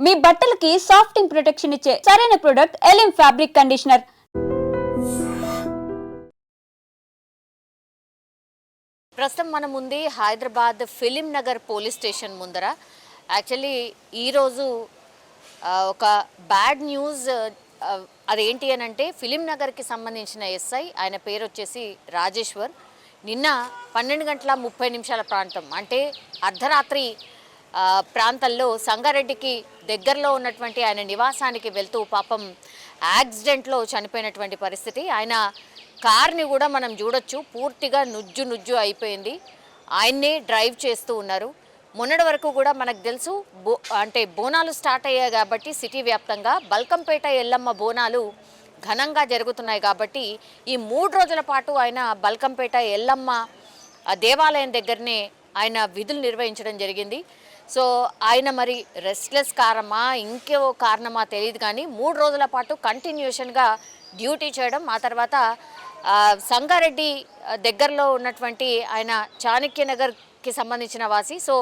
మీ బట్టలకి సాఫ్టింగ్ ప్రొటెక్షన్ ఇచ్చే సరైన ప్రొడక్ట్ ఎలిమ్ ఫ్యాబ్రిక్ కండిషనర్. ప్రస్తుతం మనం ఉంది Hyderabad film Nagar police station ముందర. యాక్చువల్లీ ఈరోజు ఒక బ్యాడ్ న్యూస్. అదేంటి అని అంటే ఫిలిం నగర్కి సంబంధించిన ఎస్ఐ, ఆయన పేరు వచ్చేసి రాజేశ్వర్, నిన్న 12:30 ప్రాంతం అంటే అర్ధరాత్రి ప్రాంతంలో సంగారెడ్డికి దగ్గరలో ఉన్నటువంటి ఆయన నివాసానికి వెళ్తూ పాపం యాక్సిడెంట్లో చనిపోయినటువంటి పరిస్థితి. ఆయన కార్ని కూడా మనం చూడొచ్చు, పూర్తిగా నుజ్జు అయిపోయింది. ఆయన్నే డ్రైవ్ చేస్తూ ఉన్నారు. మొన్నటి వరకు కూడా మనకు తెలుసు అంటే బోనాలు స్టార్ట్ అయ్యాయి కాబట్టి సిటీ వ్యాప్తంగా బల్కంపేట ఎల్లమ్మ బోనాలు ఘనంగా జరుగుతున్నాయి కాబట్టి ఈ 3 రోజుల పాటు ఆయన బల్కంపేట ఎల్లమ్మ దేవాలయం దగ్గరనే ఆయన విధులు నిర్వహించడం జరిగింది. సో ఆయన మరి రెస్ట్లెస్ కారణమా ఇంకో కారణమా తెలియదు కానీ 3 రోజుల పాటు కంటిన్యూషన్గా డ్యూటీ చేయడం, ఆ తర్వాత సంగారెడ్డి దగ్గరలో ఉన్నటువంటి ఆయన చాణక్యనగర్కి సంబంధించిన వాసి. సో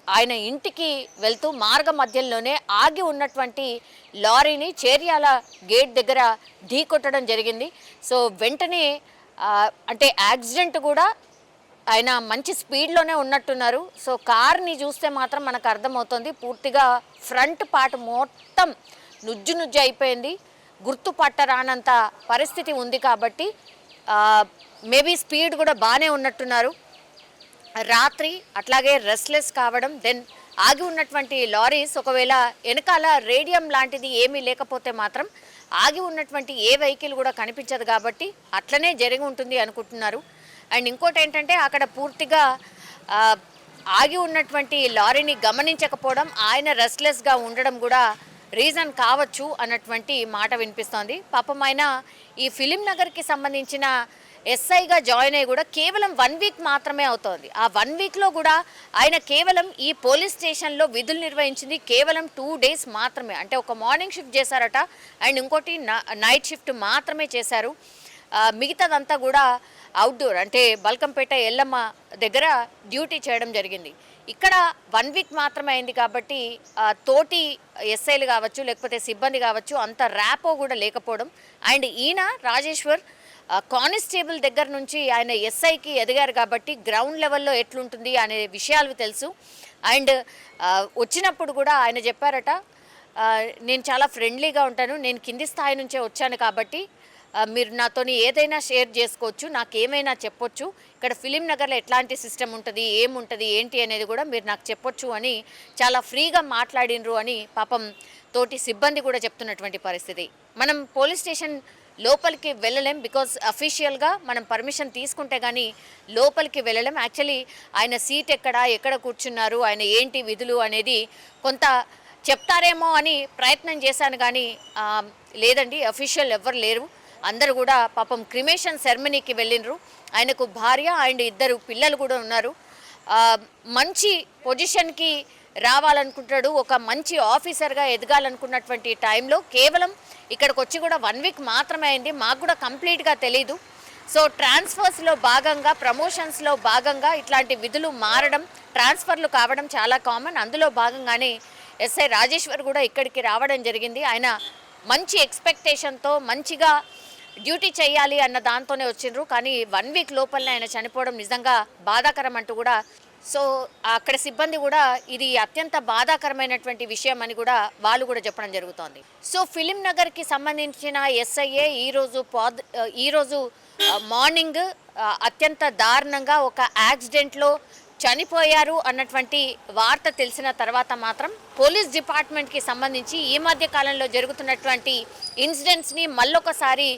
ఆయన ఇంటికి వెళ్తూ మార్గ మధ్యంలోనే ఆగి ఉన్నటువంటి లారీని చేర్యాల గేట్ దగ్గర ఢీకొట్టడం జరిగింది. సో వెంటనే అంటే యాక్సిడెంట్ కూడా ఆయన మంచి స్పీడ్లోనే ఉన్నట్టున్నారు. సో కార్ని చూస్తే మాత్రం మనకు అర్థమవుతుంది, పూర్తిగా ఫ్రంట్ పార్ట్ మొత్తం నుజ్జు అయిపోయింది, గుర్తుపట్టరానంత పరిస్థితి ఉంది. కాబట్టి మేబీ స్పీడ్ కూడా బాగానే ఉన్నట్టున్నారు. రాత్రి అట్లాగే రెస్ట్లెస్ కావడం, దెన్ ఆగి ఉన్నటువంటి లారీస్ ఒకవేళ వెనకాల రేడియం లాంటిది ఏమీ లేకపోతే మాత్రం ఆగి ఉన్నటువంటి ఏ వెహికల్ కూడా కనిపించదు కాబట్టి అట్లనే జరిగి ఉంటుంది అనుకుంటున్నారు. అండ్ ఇంకోటి ఏంటంటే అక్కడ పూర్తిగా ఆగి ఉన్నటువంటి లారీని గమనించకపోవడం, ఆయన రెస్ట్లెస్గా ఉండడం కూడా రీజన్ కావచ్చు అన్నటువంటి మాట వినిపిస్తోంది. పాపం ఆయన ఈ ఫిలిం నగర్కి సంబంధించిన ఎస్ఐగా జాయిన్ అయ్యి కూడా కేవలం 1 వీక్ మాత్రమే అవుతోంది. ఆ 1 వీక్లో కూడా ఆయన కేవలం ఈ పోలీస్ స్టేషన్లో విధులు నిర్వహించింది కేవలం 2 డేస్ మాత్రమే. అంటే ఒక మార్నింగ్ షిఫ్ట్ చేశారట, అండ్ ఇంకోటి నైట్ షిఫ్ట్ మాత్రమే చేశారు. మిగతాదంతా కూడా అవుట్డోర్ అంటే బల్కంపేట ఎల్లమ్మ దగ్గర డ్యూటీ చేయడం జరిగింది. ఇక్కడ 1 వీక్ మాత్రమే అయింది కాబట్టి తోటి ఎస్ఐలు కావచ్చు లేకపోతే సిబ్బంది కావచ్చు అంత ర్యాపో కూడా లేకపోవడం. అండ్ ఈయన రాజేశ్వర్ కానిస్టేబుల్ దగ్గర నుంచి ఆయన ఎస్ఐకి ఎదిగారు కాబట్టి గ్రౌండ్ లెవెల్లో ఎట్లుంటుంది అనే విషయాలు తెలుసు. అండ్ వచ్చినప్పుడు కూడా ఆయన చెప్పారట, నేను చాలా ఫ్రెండ్లీగా ఉంటాను, నేను కింది స్థాయి నుంచే వచ్చాను కాబట్టి మీరు నాతోని ఏదైనా షేర్ చేసుకోవచ్చు, నాకేమైనా చెప్పొచ్చు, ఇక్కడ ఫిలిం నగర్లో ఎట్లాంటి సిస్టమ్ ఉంటుంది, ఏముంటుంది ఏంటి అనేది కూడా మీరు నాకు చెప్పొచ్చు అని చాలా ఫ్రీగా మాట్లాడినరు అని పాపం తోటి సిబ్బంది కూడా చెప్తున్నటువంటి పరిస్థితి. మనం పోలీస్ స్టేషన్ లోపలికి వెళ్ళలేం, బికాజ్ అఫీషియల్గా మనం పర్మిషన్ తీసుకుంటే కానీ లోపలికి వెళ్ళలేం. యాక్చువల్లీ ఆయన సీట్ ఎక్కడ కూర్చున్నారు, ఆయన ఏంటి విధులు అనేది కొంత చెప్తారేమో అని ప్రయత్నం చేశాను కానీ లేదండి, అఫీషియల్ ఎవ్వరు లేరు. అందరూ కూడా పాపం క్రిమేషన్ సెరమనీకి వెళ్ళినరు. ఆయనకు భార్య అండ్ 2 పిల్లలు కూడా ఉన్నారు. మంచి పొజిషన్కి రావాలనుకుంటాడు, ఒక మంచి ఆఫీసర్గా ఎదగాలనుకున్నటువంటి టైంలో కేవలం ఇక్కడికి వచ్చి కూడా 1 వీక్ మాత్రమే అయింది. మాకు కూడా కంప్లీట్గా తెలీదు. సో ట్రాన్స్ఫర్స్లో భాగంగా, ప్రమోషన్స్లో భాగంగా ఇట్లాంటి విధులు మారడం, ట్రాన్స్ఫర్లు కావడం చాలా కామన్. అందులో భాగంగానే ఎస్ఐ రాజేశ్వర్ కూడా ఇక్కడికి రావడం జరిగింది. ఆయన మంచి ఎక్స్పెక్టేషన్తో మంచిగా డ్యూటీ చేయాలి అన్న దాంతోనే వచ్చిండ్రు. కానీ 1 వీక్ లోపలనే ఆయన చనిపోవడం నిజంగా బాధాకరం అంటూ కూడా, సో అక్కడ సిబ్బంది కూడా ఇది అత్యంత బాధాకరమైనటువంటి విషయం అని కూడా వాళ్ళు కూడా చెప్పడం జరుగుతోంది. సో ఫిలిం నగర్కి సంబంధించిన ఎస్ఐఏ ఈరోజు మార్నింగ్ అత్యంత దారుణంగా ఒక యాక్సిడెంట్లో చనిపోయారు అన్నటువంటి వార్త తెలిసిన తర్వాత మాత్రం పోలీస్ డిపార్ట్మెంట్కి సంబంధించి ఈ మధ్య కాలంలో జరుగుతున్నటువంటి ఇన్సిడెంట్స్ని మళ్ళొకసారి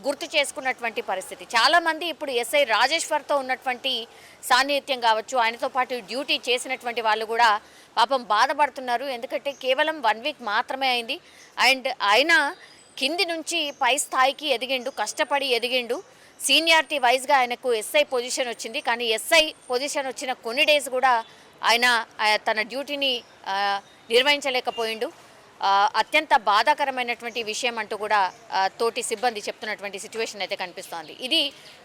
గుర్తు చేసుకున్నటువంటి పరిస్థితి. చాలామంది ఇప్పుడు ఎస్ఐ రాజేశ్వర్తో ఉన్నటువంటి సాన్నిహిత్యం కావచ్చు, ఆయనతో పాటు డ్యూటీ చేసినటువంటి వాళ్ళు కూడా పాపం బాధపడుతున్నారు. ఎందుకంటే కేవలం 1 వీక్ మాత్రమే అయింది. అండ్ ఆయన కింది నుంచి పై స్థాయికి ఎదిగిండు, కష్టపడి ఎదిగిండు. సీనియారిటీ వైజ్గా ఆయనకు ఎస్ఐ పొజిషన్ వచ్చింది. కానీ ఎస్ఐ పొజిషన్ వచ్చిన కొన్ని డేస్ కూడా ఆయన తన డ్యూటీని నిర్వహించలేకపోయిండు. అత్యంత బాధాకరమైనటువంటి విషయం అంటూ కూడా తోటి సిబ్బంది చెప్తున్నటువంటి సిచ్యువేషన్ అయితే కనిపిస్తోంది. ఇది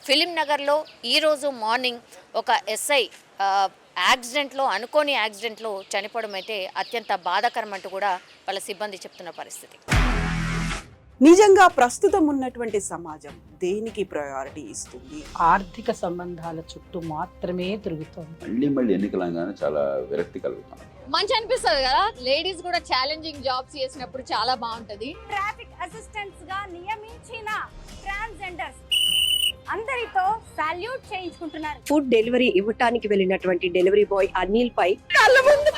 ఫిలిం నగర్లో ఈరోజు మార్నింగ్ ఒక ఎస్ఐ యాక్సిడెంట్లో అనుకోని యాక్సిడెంట్లో చనిపోవడం అయితే అత్యంత బాధాకరం అంటూ కూడా వాళ్ళ సిబ్బంది చెప్తున్న పరిస్థితి. నిజంగా ప్రస్తుతం ఉన్నటువంటి సమాజం దేనికి ప్రయారిటీ ఇస్తుంది? ఆర్థిక సంబంధాల చుట్టూ మాత్రమే తిరుగుతోంది. మళ్ళీ ఎన్నికలంగానే చాలా విరక్తి కలుగుతాం. మంచి అనిపిస్తుంది కదా, లేడీస్ కూడా ఛాలెంజింగ్ జాబ్స్ చేసినప్పుడు చాలా బాగుంటది. ట్రాఫిక్ అసిస్టెంట్స్ గా నియమించిన ట్రాన్స్జెండర్స్ అందరితో సాల్యూట్ చేయించుకుంటున్నారు. ఫుడ్ డెలివరీ ఇవ్వటానికి వెళ్ళినటువంటి డెలివరీ బాయ్ అనిల్ పై కళ్ళ ముందు